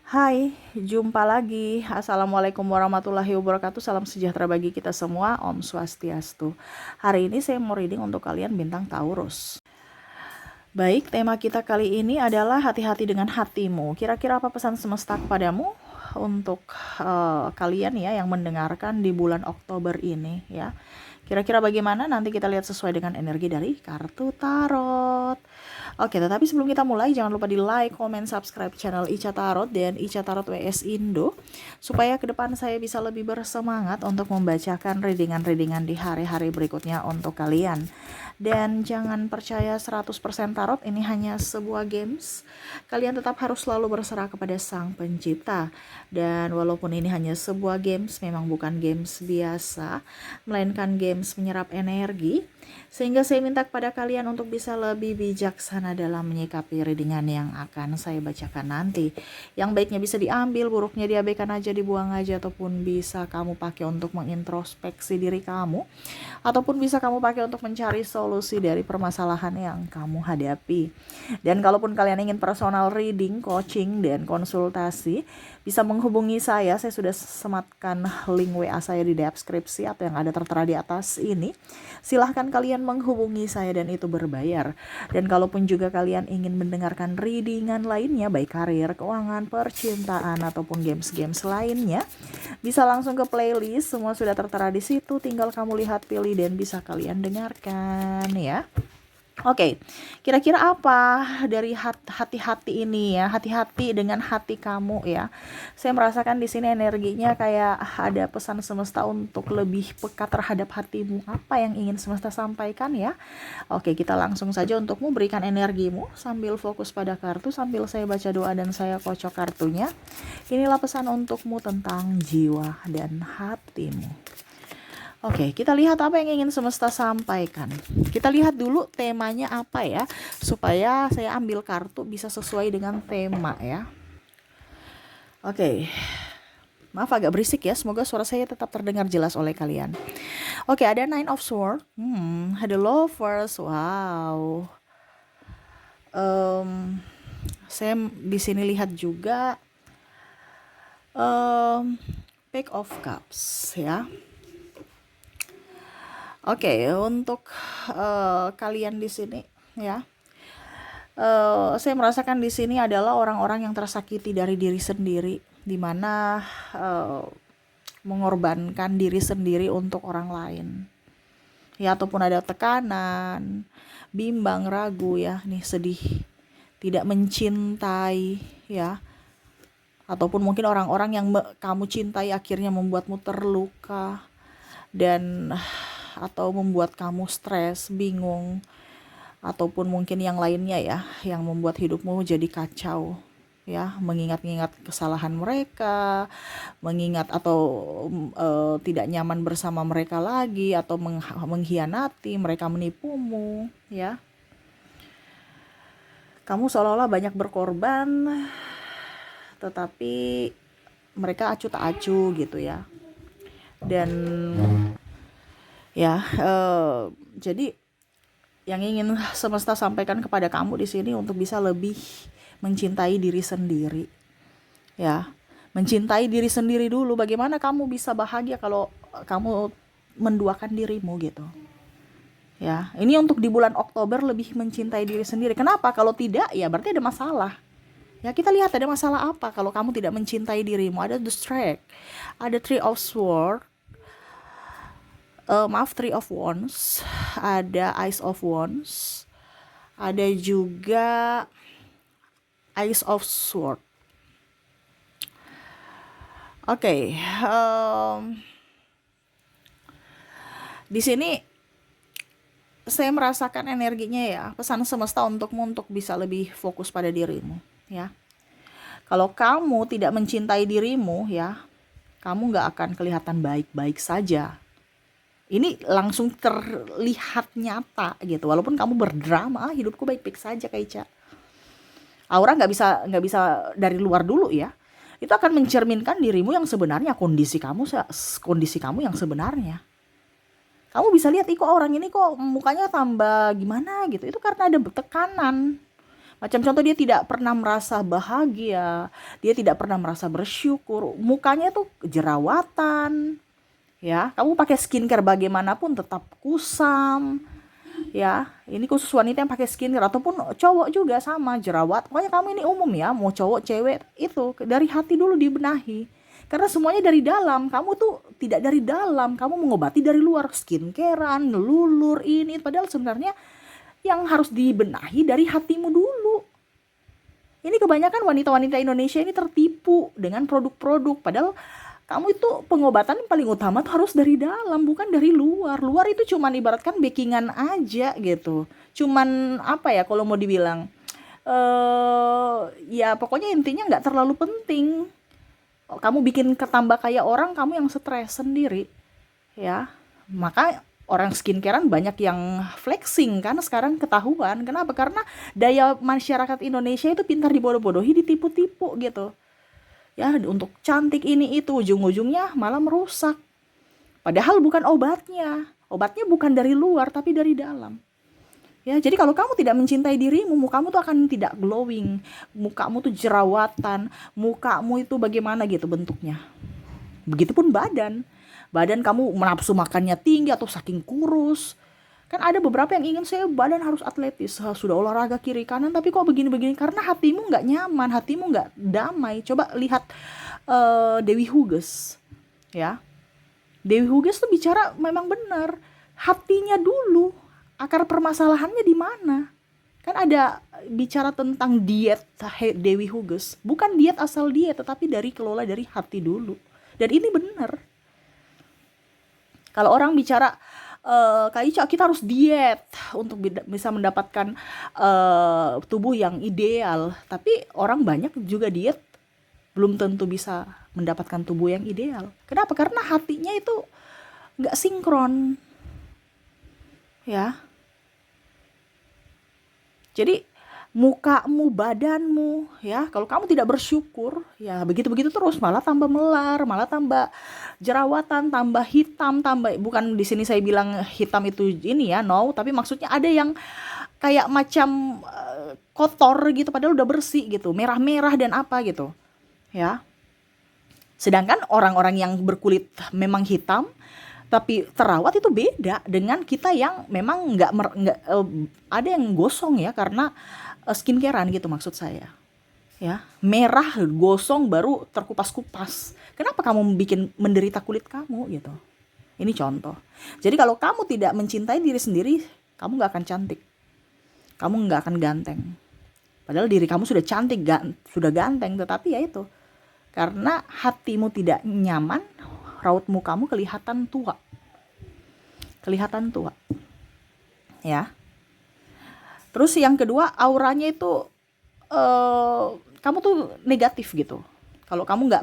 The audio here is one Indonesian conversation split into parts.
Hai, jumpa lagi. Assalamualaikum warahmatullahi wabarakatuh. Salam sejahtera bagi kita semua. Om Swastiastu. Hari ini saya mau reading untuk kalian bintang Taurus. Baik, tema kita kali ini adalah hati-hati dengan hatimu. Kira-kira apa pesan semesta kepadamu untuk kalian ya yang mendengarkan di bulan Oktober ini ya. Kira-kira bagaimana? Nanti kita lihat sesuai dengan energi dari kartu tarot. Oke, tetapi sebelum kita mulai, jangan lupa di like, comment, subscribe channel Ica Tarot dan Ica Tarot WS Indo, supaya ke depan saya bisa lebih bersemangat untuk membacakan readingan-readingan di hari-hari berikutnya untuk kalian. Dan jangan percaya 100% tarot, ini hanya sebuah games. Kalian tetap harus selalu berserah kepada Sang Pencipta. Dan walaupun ini hanya sebuah games, memang bukan games biasa, melainkan games menyerap energi, sehingga saya minta kepada kalian untuk bisa lebih bijaksana dalam menyikapi readingan yang akan saya bacakan nanti. Yang baiknya bisa diambil, buruknya diabaikan aja, dibuang aja, ataupun bisa kamu pakai untuk mengintrospeksi diri kamu, ataupun bisa kamu pakai untuk mencari solusi dari permasalahan yang kamu hadapi. Dan kalaupun kalian ingin personal reading, coaching, dan konsultasi, bisa menghubungi saya sudah sematkan link WA saya di deskripsi atau yang ada tertera di atas ini. Silahkan kalian menghubungi saya dan itu berbayar. Dan kalaupun juga kalian ingin mendengarkan readingan lainnya, baik karir, keuangan, percintaan, ataupun games-games lainnya, bisa langsung ke playlist, semua sudah tertera di situ, tinggal kamu lihat, pilih, dan bisa kalian dengarkan ya. Oke, kira-kira apa dari hati-hati ini ya? Hati-hati dengan hati kamu ya. Saya merasakan di sini energinya kayak ada pesan semesta untuk lebih peka terhadap hatimu. Apa yang ingin semesta sampaikan ya? Oke, kita langsung saja untukmu, berikan energimu sambil fokus pada kartu, sambil saya baca doa dan saya kocok kartunya. Inilah pesan untukmu tentang jiwa dan hatimu. Oke, kita lihat apa yang ingin semesta sampaikan. Kita lihat dulu temanya apa ya, supaya saya ambil kartu bisa sesuai dengan tema ya. Oke, maaf agak berisik ya, semoga suara saya tetap terdengar jelas oleh kalian. Oke, ada Nine of Swords, ada Lovers, wow. Saya di sini lihat juga Page of Cups ya. Oke, untuk kalian di sini ya, saya merasakan di sini adalah orang-orang yang tersakiti dari diri sendiri, di mana mengorbankan diri sendiri untuk orang lain, ya, ataupun ada tekanan, bimbang, ragu ya, nih sedih, tidak mencintai ya, ataupun mungkin orang-orang yang kamu cintai akhirnya membuatmu terluka dan atau membuat kamu stres, bingung, ataupun mungkin yang lainnya ya, yang membuat hidupmu jadi kacau ya, mengingat-ingat kesalahan mereka, mengingat atau tidak nyaman bersama mereka lagi, atau mengkhianati, mereka menipumu ya. Kamu seolah-olah banyak berkorban, tetapi mereka acuh tak acuh gitu ya. Dan ya, jadi yang ingin semesta sampaikan kepada kamu di sini untuk bisa lebih mencintai diri sendiri. Ya, mencintai diri sendiri dulu. Bagaimana kamu bisa bahagia kalau kamu menduakan dirimu gitu. Ya, ini untuk di bulan Oktober lebih mencintai diri sendiri. Kenapa? Kalau tidak, ya berarti ada masalah. Ya, kita lihat ada masalah apa kalau kamu tidak mencintai dirimu. Ada the strength, ada Three of Swords, Three of Wands, ada Ace of Wands, ada juga Ace of Sword. Oke, di sini saya merasakan energinya ya, pesan semesta untukmu untuk bisa lebih fokus pada dirimu ya. Kalau kamu tidak mencintai dirimu ya, kamu gak akan kelihatan baik-baik saja. Ini langsung terlihat nyata gitu. Walaupun kamu berdrama, hidupku baik-baik saja Kak Ica. Aura nggak bisa dari luar dulu ya. Itu akan mencerminkan dirimu yang sebenarnya, kondisi kamu yang sebenarnya. Kamu bisa lihat, kok orang ini kok mukanya tambah gimana gitu. Itu karena ada tekanan. Macam contoh, dia tidak pernah merasa bahagia, dia tidak pernah merasa bersyukur, mukanya tuh jerawatan, ya. Kamu pakai skincare bagaimanapun tetap kusam, ya. Ini khusus wanita yang pakai skincare, ataupun cowok juga sama, jerawat. Pokoknya kamu ini umum ya, mau cowok cewek, itu dari hati dulu dibenahi. Karena semuanya dari dalam, kamu tuh tidak dari dalam, kamu mengobati dari luar, skincarean, ngelulur ini, padahal sebenarnya yang harus dibenahi dari hatimu dulu. Ini kebanyakan wanita-wanita Indonesia ini tertipu dengan produk-produk, padahal kamu itu pengobatan yang paling utama tuh harus dari dalam, bukan dari luar. Luar itu cuman ibaratkan backingan aja gitu. Cuman apa ya kalau mau dibilang, ya pokoknya intinya nggak terlalu penting. Kamu bikin ketambah kayak orang, kamu yang stres sendiri, ya. Maka orang skincarean banyak yang flexing kan sekarang, ketahuan. Kenapa? Karena daya masyarakat Indonesia itu pintar dibodoh-bodohi, ditipu-tipu gitu. Ya, untuk cantik ini itu, ujung-ujungnya malah merusak. Padahal bukan obatnya. Obatnya bukan dari luar tapi dari dalam. Ya, jadi kalau kamu tidak mencintai dirimu, mukamu tuh akan tidak glowing. Mukamu tuh jerawatan, mukamu itu bagaimana gitu bentuknya. Begitupun badan. Badan kamu menafsu makannya tinggi atau saking kurus. Kan ada beberapa yang ingin, saya badan harus atletis, sudah olahraga kiri kanan tapi kok begini-begini, karena hatimu nggak nyaman, hatimu nggak damai. Coba lihat Dewi Huges, ya. Dewi Huges tuh bicara memang benar, hatinya dulu, akar permasalahannya di mana. Kan ada bicara tentang diet Dewi Huges, bukan diet asal diet, tetapi dari kelola dari hati dulu. Dan ini benar. Kalau orang bicara Kak Ica, kita harus diet untuk bisa mendapatkan tubuh yang ideal. Tapi orang banyak juga diet, belum tentu bisa mendapatkan tubuh yang ideal. Kenapa? Karena hatinya itu nggak sinkron, ya. Jadi mukamu, badanmu, ya, kalau kamu tidak bersyukur, ya begitu-begitu terus, malah tambah melar, malah tambah jerawatan, tambah hitam, tambah, bukan di sini saya bilang hitam itu ini ya, no, tapi maksudnya ada yang kayak macam kotor gitu padahal udah bersih gitu, merah-merah dan apa gitu, ya. Sedangkan orang-orang yang berkulit memang hitam tapi terawat itu beda dengan kita yang memang nggak ada yang gosong ya karena skincarean gitu maksud saya, ya. Merah gosong baru terkupas-kupas, kenapa kamu bikin menderita kulit kamu gitu. Ini contoh. Jadi kalau kamu tidak mencintai diri sendiri, kamu nggak akan cantik, kamu nggak akan ganteng, padahal diri kamu sudah cantik, sudah ganteng, tetapi ya itu, karena hatimu tidak nyaman, raut mukamu kelihatan tua, ya. Terus yang kedua, auranya itu kamu tuh negatif gitu. Kalau kamu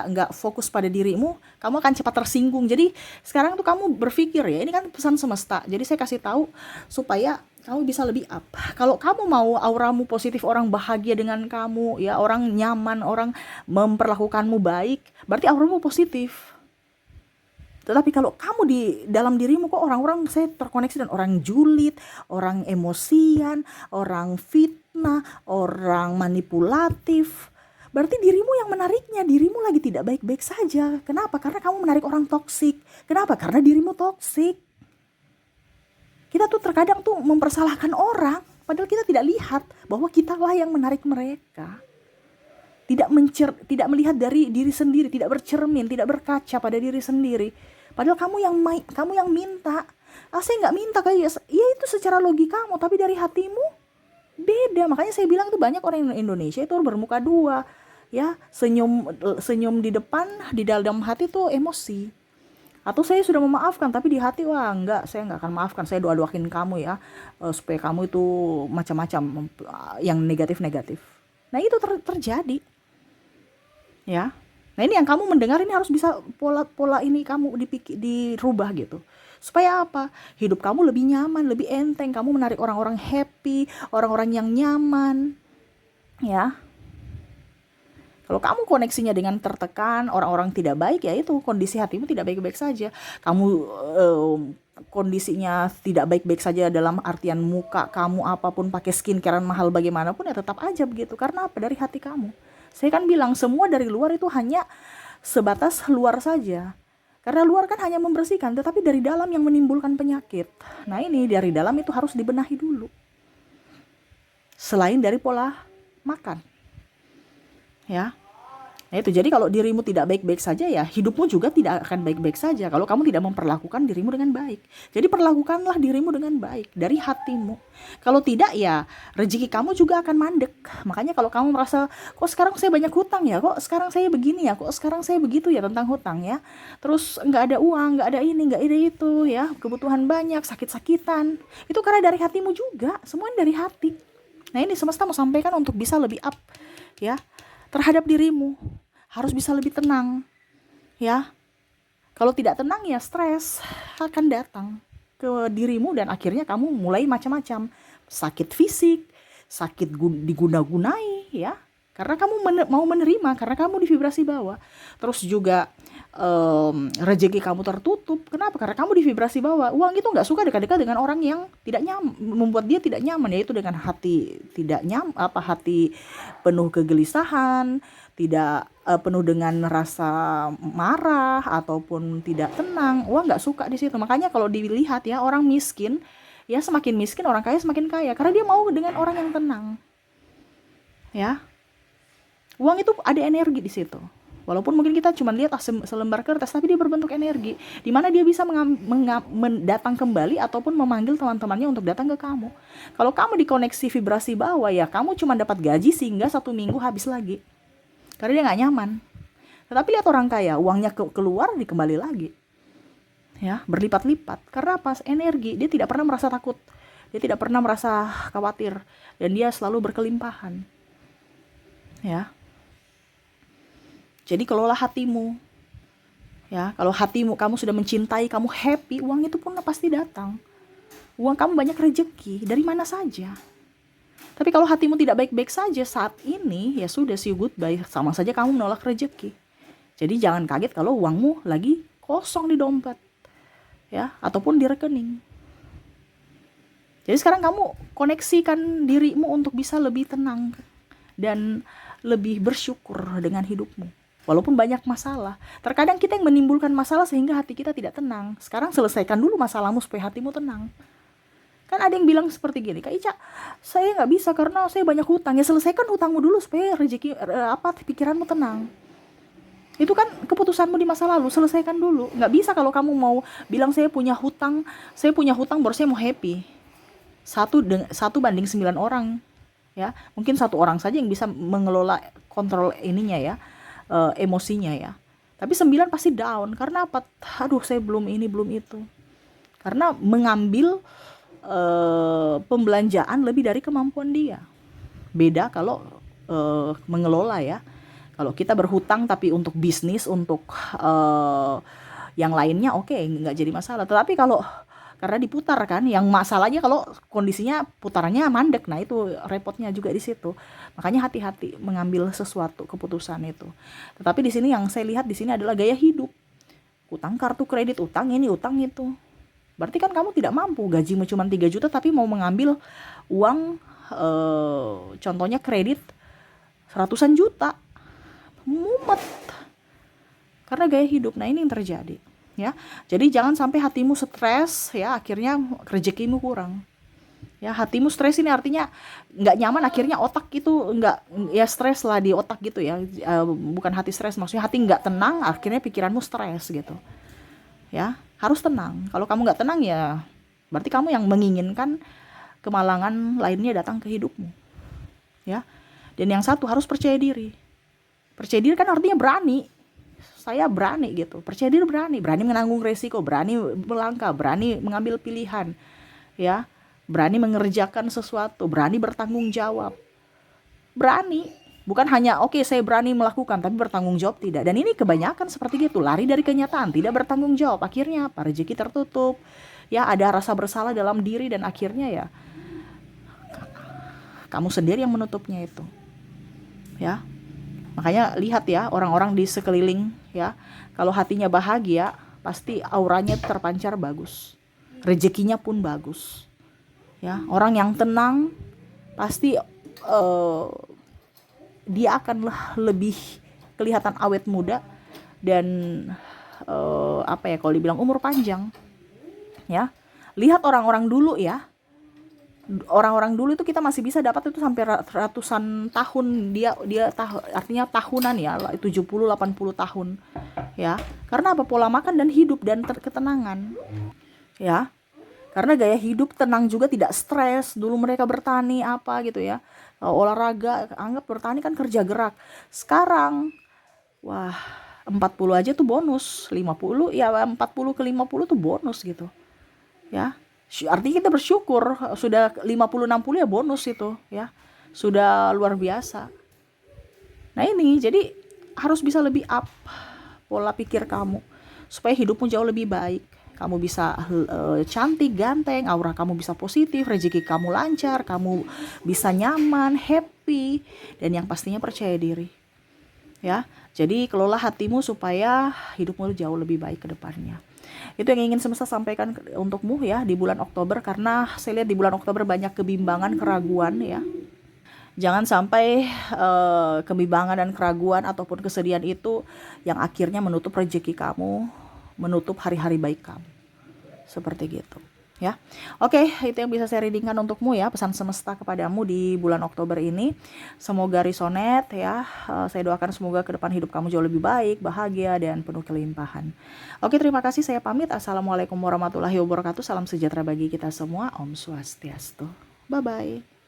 nggak fokus pada dirimu, kamu akan cepat tersinggung. Jadi sekarang tuh kamu berpikir ya, ini kan pesan semesta. Jadi saya kasih tahu supaya kamu bisa lebih up. Kalau kamu mau auramu positif, orang bahagia dengan kamu, ya, orang nyaman, orang memperlakukanmu baik, berarti auramu positif. Tetapi kalau kamu di dalam dirimu kok orang-orang, saya terkoneksi dengan orang julid, orang emosian, orang fitnah, orang manipulatif, berarti dirimu yang menariknya, dirimu lagi tidak baik-baik saja. Kenapa? Karena kamu menarik orang toksik. Kenapa? Karena dirimu toksik. Kita tuh terkadang tuh mempersalahkan orang, padahal kita tidak lihat bahwa kitalah yang menarik mereka. Tidak melihat dari diri sendiri, tidak bercermin, tidak berkaca pada diri sendiri. Padahal kamu yang minta. Saya nggak minta kayak ya itu secara logikamu, tapi dari hatimu beda. Makanya saya bilang tuh banyak orang Indonesia itu bermuka dua, ya, senyum di depan, di dalam hati tuh emosi. Atau saya sudah memaafkan tapi di hati, wah enggak, saya nggak akan maafkan, saya doain kamu ya, supaya kamu itu macam-macam yang negatif-negatif. Nah itu terjadi, ya. Nah ini yang kamu mendengar ini harus bisa pola ini kamu dirubah gitu. Supaya apa? Hidup kamu lebih nyaman, lebih enteng, kamu menarik orang-orang happy, orang-orang yang nyaman, ya. Kalau kamu koneksinya dengan tertekan, orang-orang tidak baik, ya itu kondisi hatimu tidak baik-baik saja. Kamu kondisinya tidak baik-baik saja dalam artian muka kamu apapun, pakai skincarean mahal bagaimanapun ya tetap aja begitu. Karena apa? Dari hati kamu. Saya kan bilang semua dari luar itu hanya sebatas luar saja. Karena luar kan hanya membersihkan, tetapi dari dalam yang menimbulkan penyakit. Nah ini dari dalam itu harus dibenahi dulu. Selain dari pola makan. Ya. Nah itu, jadi kalau dirimu tidak baik-baik saja ya hidupmu juga tidak akan baik-baik saja kalau kamu tidak memperlakukan dirimu dengan baik. Jadi perlakukanlah dirimu dengan baik dari hatimu. Kalau tidak ya rezeki kamu juga akan mandek. Makanya kalau kamu merasa kok sekarang saya banyak hutang ya, kok sekarang saya begini ya, kok sekarang saya begitu ya tentang hutang ya. Terus nggak ada uang, nggak ada ini, nggak ada itu ya, kebutuhan banyak, sakit-sakitan. Itu karena dari hatimu juga, semuanya dari hati. Nah ini semesta mau sampaikan untuk bisa lebih up ya terhadap dirimu, harus bisa lebih tenang ya. Kalau tidak tenang ya stres akan datang ke dirimu dan akhirnya kamu mulai macam-macam, sakit fisik, sakit diguna-gunai ya, karena kamu mau menerima, karena kamu di vibrasi bawah. Terus juga rezeki kamu tertutup. Kenapa? Karena kamu di vibrasi bawah. Uang itu nggak suka dekat-dekat dengan orang yang tidak nyaman, membuat dia tidak nyaman, yaitu dengan hati tidak hati penuh kegelisahan, tidak penuh dengan rasa marah ataupun tidak tenang. Uang nggak suka di situ. Makanya kalau dilihat ya orang miskin ya semakin miskin, orang kaya semakin kaya, karena dia mau dengan orang yang tenang. Ya, uang itu ada energi di situ. Walaupun mungkin kita cuma lihat selembar kertas, tapi dia berbentuk energi, di mana dia bisa datang kembali ataupun memanggil teman-temannya untuk datang ke kamu. Kalau kamu dikoneksi vibrasi bawah ya kamu cuma dapat gaji sehingga 1 minggu habis lagi, karena dia nggak nyaman. Tetapi lihat orang kaya, uangnya keluar dikembali lagi, ya berlipat-lipat. Karena apa? Energi. Dia tidak pernah merasa takut, dia tidak pernah merasa khawatir, dan dia selalu berkelimpahan. Ya. Jadi kelola hatimu. Ya, kalau hatimu kamu sudah mencintai, kamu happy, uang itu pun pasti datang. Uang kamu banyak rezeki dari mana saja. Tapi kalau hatimu tidak baik-baik saja saat ini, ya sudah, see you goodbye, sama saja kamu menolak rezeki. Jadi jangan kaget kalau uangmu lagi kosong di dompet. Ya, ataupun di rekening. Jadi sekarang kamu koneksikan dirimu untuk bisa lebih tenang dan lebih bersyukur dengan hidupmu. Walaupun banyak masalah, terkadang kita yang menimbulkan masalah sehingga hati kita tidak tenang. Sekarang selesaikan dulu masalahmu supaya hatimu tenang. Kan ada yang bilang seperti gini, Kak Ica, saya nggak bisa karena saya banyak hutang. Ya selesaikan hutangmu dulu supaya rezeki pikiranmu tenang. Itu kan keputusanmu di masa lalu, selesaikan dulu. Nggak bisa kalau kamu mau bilang saya punya hutang baru saya mau happy. 1:9 orang, ya mungkin 1 orang saja yang bisa mengelola kontrol ininya ya. Emosinya ya, tapi 9 pasti down. Karena apa? Aduh saya belum ini belum itu, karena mengambil pembelanjaan lebih dari kemampuan dia. Beda kalau mengelola ya. Kalau kita berhutang tapi untuk bisnis, untuk yang lainnya oke, nggak jadi masalah. Tetapi kalau karena diputar kan, yang masalahnya kalau kondisinya putarannya mandek, nah itu repotnya juga di situ. Makanya hati-hati mengambil sesuatu keputusan itu. Tetapi di sini yang saya lihat di sini adalah gaya hidup. Utang kartu kredit, utang ini, utang itu. Berarti kan kamu tidak mampu, gajimu cuma 3 juta tapi mau mengambil uang contohnya kredit ratusan juta. Mumet. Karena gaya hidup. Nah, ini yang terjadi. Ya, jadi jangan sampai hatimu stres ya, akhirnya rezekimu kurang. Ya, hatimu stres ini artinya nggak nyaman, akhirnya otak itu nggak, ya stres lah di otak gitu ya. Bukan hati stres, maksudnya hati nggak tenang, akhirnya pikiranmu stres gitu. Ya, harus tenang. Kalau kamu nggak tenang ya, berarti kamu yang menginginkan kemalangan lainnya datang ke hidupmu. Ya, dan yang satu harus percaya diri. Percaya diri kan artinya berani. Saya berani gitu, percaya diri, berani menanggung resiko, berani melangkah, berani mengambil pilihan, ya, berani mengerjakan sesuatu, berani bertanggung jawab, berani, bukan hanya oke, saya berani melakukan tapi bertanggung jawab tidak. Dan ini kebanyakan seperti gitu, lari dari kenyataan, tidak bertanggung jawab, akhirnya apa? Rezeki tertutup, ya ada rasa bersalah dalam diri dan akhirnya ya kamu sendiri yang menutupnya itu, ya. Makanya lihat ya orang-orang di sekeliling ya, kalau hatinya bahagia pasti auranya terpancar bagus. rezekinya pun bagus. Ya, orang yang tenang pasti dia akan lebih kelihatan awet muda dan apa ya, kalau dibilang umur panjang. Ya, lihat orang-orang dulu ya. Orang-orang dulu itu kita masih bisa dapat itu sampai ratusan tahun, artinya tahunan ya, 70 80 tahun ya. Karena apa? Pola makan dan hidup dan ketenangan ya. Karena gaya hidup tenang juga, tidak stres. Dulu mereka bertani apa gitu ya, olahraga, anggap bertani kan kerja gerak. Sekarang wah, 40 aja tuh bonus, 50 ya, 40 ke 50 tuh bonus gitu ya. Artinya kita bersyukur, sudah 50 60 ya bonus itu ya, sudah luar biasa. Nah ini jadi harus bisa lebih up pola pikir kamu supaya hidupmu jauh lebih baik. Kamu bisa cantik, ganteng, aura kamu bisa positif, rezeki kamu lancar, kamu bisa nyaman, happy, dan yang pastinya percaya diri ya. Jadi kelola hatimu supaya hidupmu jauh lebih baik ke depannya. Itu yang ingin semesta sampaikan untukmu ya di bulan Oktober, karena saya lihat di bulan Oktober banyak kebimbangan, keraguan ya. Jangan sampai kebimbangan dan keraguan ataupun kesedihan itu yang akhirnya menutup rezeki kamu, menutup hari-hari baik kamu. Seperti gitu ya. Oke, itu yang bisa saya readingkan untukmu ya, pesan semesta kepadamu di bulan Oktober ini. Semoga resonate ya. Saya doakan semoga ke depan hidup kamu jauh lebih baik, bahagia, dan penuh kelimpahan. Oke, terima kasih, saya pamit. Assalamualaikum warahmatullahi wabarakatuh. Salam sejahtera bagi kita semua. Om Swastiastu. Bye bye.